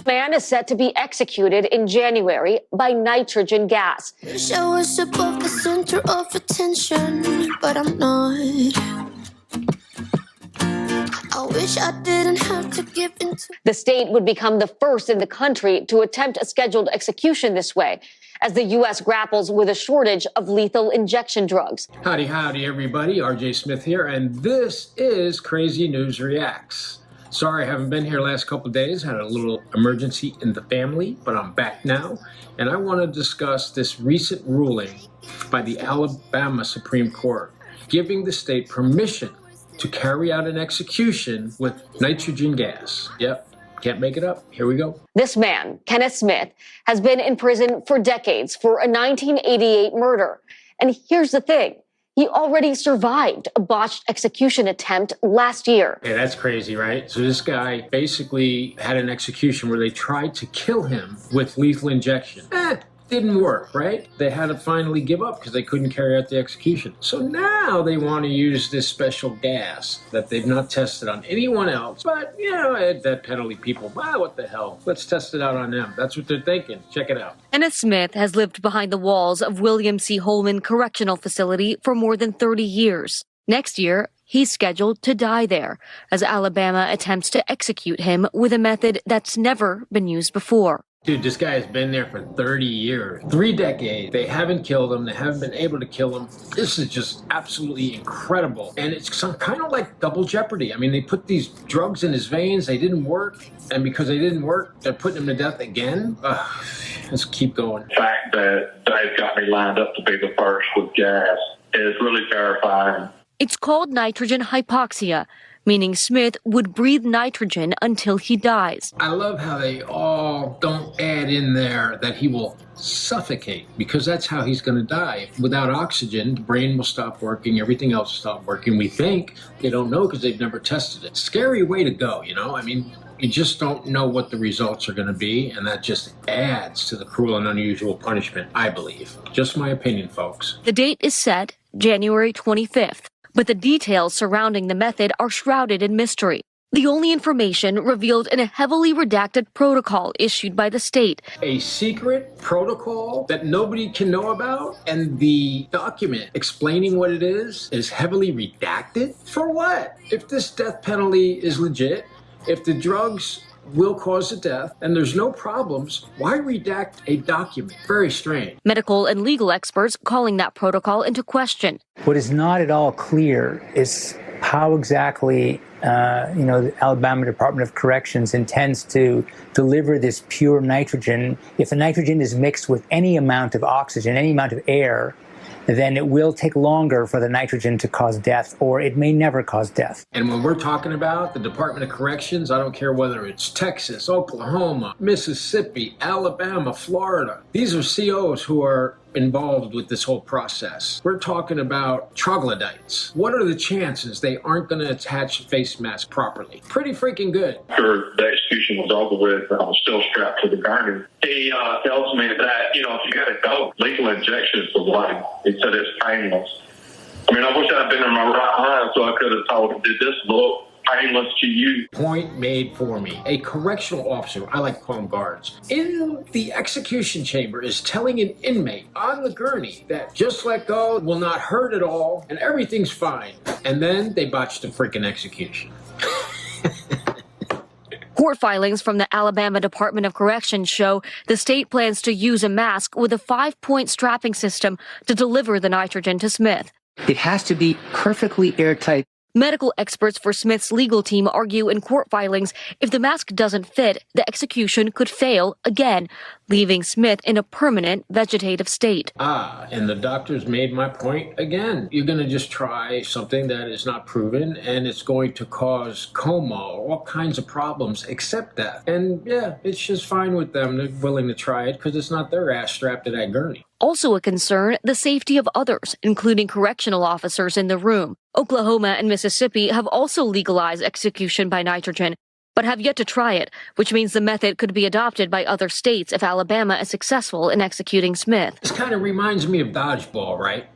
Man is set to be executed in January by nitrogen gas. Wish I was above the center of attention, but I'm not. I wish I didn't have to give in to... The state would become the first in the country to attempt a scheduled execution this way, as the U.S. grapples with a shortage of lethal injection drugs. Howdy, everybody. RJ Smith here, and this is Crazy News Reacts. Sorry I haven't been here last couple days. Had a little emergency in the family, but I'm back now. And I want to discuss this recent ruling by the Alabama Supreme Court, giving the state permission to carry out an execution with nitrogen gas. Yep, can't make it up. Here we go. This man, Kenneth Smith, has been in prison for decades for a 1988 murder. And here's the thing. He already survived a botched execution attempt last year. Yeah, that's crazy, right? So this guy basically had an execution where they tried to kill him with lethal injection. Didn't work, right? They had to finally give up because they couldn't carry out the execution. So now they want to use this special gas that they've not tested on anyone else. But, you know, that penalty people, what the hell? Let's test it out on them. That's what they're thinking. Check it out. Kenneth Smith has lived behind the walls of William C. Holman Correctional Facility for more than 30 years. Next year, he's scheduled to die there as Alabama attempts to execute him with a method that's never been used before. Dude, this guy has been there for 30 years, 3 decades. They haven't killed him. They haven't been able to kill him. This is just absolutely incredible. And it's kind of like double jeopardy. I mean, they put these drugs in his veins. They didn't work. And because they didn't work, they're putting him to death again. Let's keep going. The fact that they've got me lined up to be the first with gas is really terrifying. It's called nitrogen hypoxia, meaning Smith would breathe nitrogen until he dies. I love how they all don't add in there that he will suffocate, because that's how he's going to die. Without oxygen, the brain will stop working, everything else will stop working. We think. They don't know because they've never tested it. Scary way to go, you know? I mean, you just don't know what the results are going to be, and that just adds to the cruel and unusual punishment, I believe. Just my opinion, folks. The date is set January 25th. But the details surrounding the method are shrouded in mystery. The only information revealed in a heavily redacted protocol issued by the state. A secret protocol that nobody can know about, and the document explaining what it is heavily redacted? For what? If this death penalty is legit, if the drugs will cause a death, and there's no problems, why redact a document? Very strange. Medical and legal experts calling that protocol into question. What is not at all clear is how exactly, the Alabama Department of Corrections intends to deliver this pure nitrogen. If the nitrogen is mixed with any amount of oxygen, any amount of air, then it will take longer for the nitrogen to cause death, or it may never cause death. And when we're talking about the Department of Corrections, I don't care whether it's Texas, Oklahoma, Mississippi, Alabama, Florida. These are COs who are involved with this whole process. We're talking about troglodytes. What are the chances they aren't going to attach a face mask properly? Pretty freaking good. After the execution was over with, I was still strapped to the gurney. He tells me that, if you got to go, lethal injections for life. He said it's painless. I mean, I wish I'd been in my right mind so I could have told him, did this look painless to you? Point made for me. A correctional officer, I like to call them guards, in the execution chamber is telling an inmate on the gurney that just let go, will not hurt at all, and everything's fine. And then they botched the freaking execution. Court filings from the Alabama Department of Corrections show the state plans to use a mask with a 5-point strapping system to deliver the nitrogen to Smith. It has to be perfectly airtight. Medical experts for Smith's legal team argue in court filings if the mask doesn't fit, the execution could fail again, leaving Smith in a permanent vegetative state. And the doctors made my point again. You're going to just try something that is not proven, and it's going to cause coma, all kinds of problems, except death. And yeah, it's just fine with them. They're willing to try it because it's not their ass strapped to that gurney. Also a concern, the safety of others, including correctional officers in the room. Oklahoma and Mississippi have also legalized execution by nitrogen, but have yet to try it, which means the method could be adopted by other states if Alabama is successful in executing Smith. This kind of reminds me of dodgeball, right?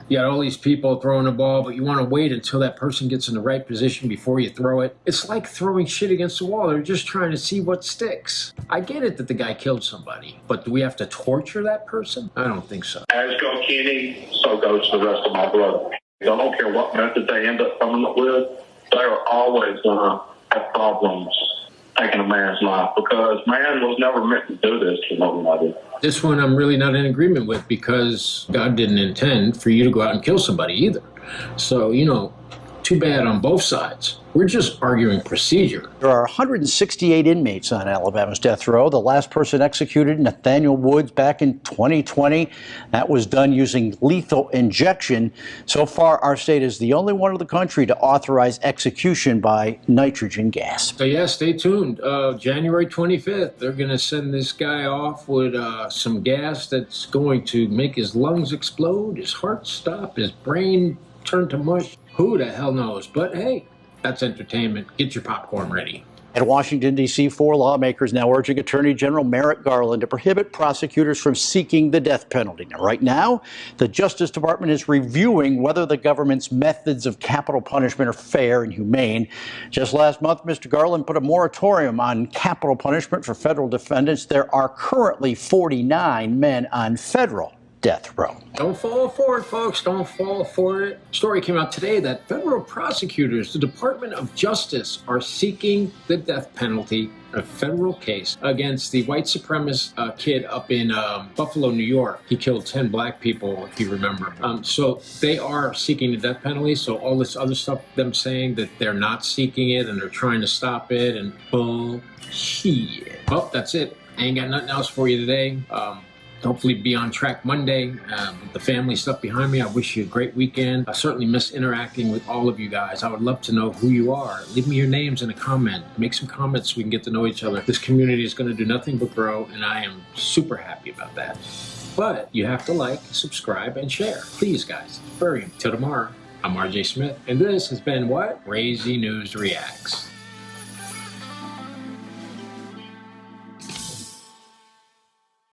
You got all these people throwing a ball, but you want to wait until that person gets in the right position before you throw it. It's like throwing shit against the wall. They're just trying to see what sticks. I get it that the guy killed somebody, but do we have to torture that person? I don't think so. As go Kenny, so goes the rest of my brothers. I don't care what method they end up coming up with, they are always going to have problems taking a man's life, because man was never meant to do this to nobody. This one I'm really not in agreement with, because God didn't intend for you to go out and kill somebody either. So, too bad on both sides. We're just arguing procedure. There are 168 inmates on Alabama's death row. The last person executed, Nathaniel Woods, back in 2020. That was done using lethal injection. So far, our state is the only one in the country to authorize execution by nitrogen gas. So yeah, stay tuned. January 25th, they're going to send this guy off with some gas that's going to make his lungs explode, his heart stop, his brain turn to mush. Who the hell knows? But hey, that's entertainment. Get your popcorn ready. At Washington, D.C., 4 lawmakers now urging Attorney General Merrick Garland to prohibit prosecutors from seeking the death penalty. Now, right now, the Justice Department is reviewing whether the government's methods of capital punishment are fair and humane. Just last month, Mr. Garland put a moratorium on capital punishment for federal defendants. There are currently 49 men on federal death row. Don't fall for it, folks. Don't fall for it. Story came out today that federal prosecutors, the Department of Justice, are seeking the death penalty in a federal case against the white supremacist kid up in Buffalo, New York. He killed 10 black people, if you remember. So they are seeking the death penalty. So all this other stuff, them saying that they're not seeking it and they're trying to stop it, and bullshit. Well, that's it. I ain't got nothing else for you today. Hopefully be on track Monday. With the family stuff behind me, I wish you a great weekend. I certainly miss interacting with all of you guys. I would love to know who you are. Leave me your names in a comment. Make some comments so we can get to know each other. This community is going to do nothing but grow, and I am super happy about that. But you have to like, subscribe, and share. Please, guys. Till tomorrow, I'm RJ Smith, and this has been what? Crazy News Reacts.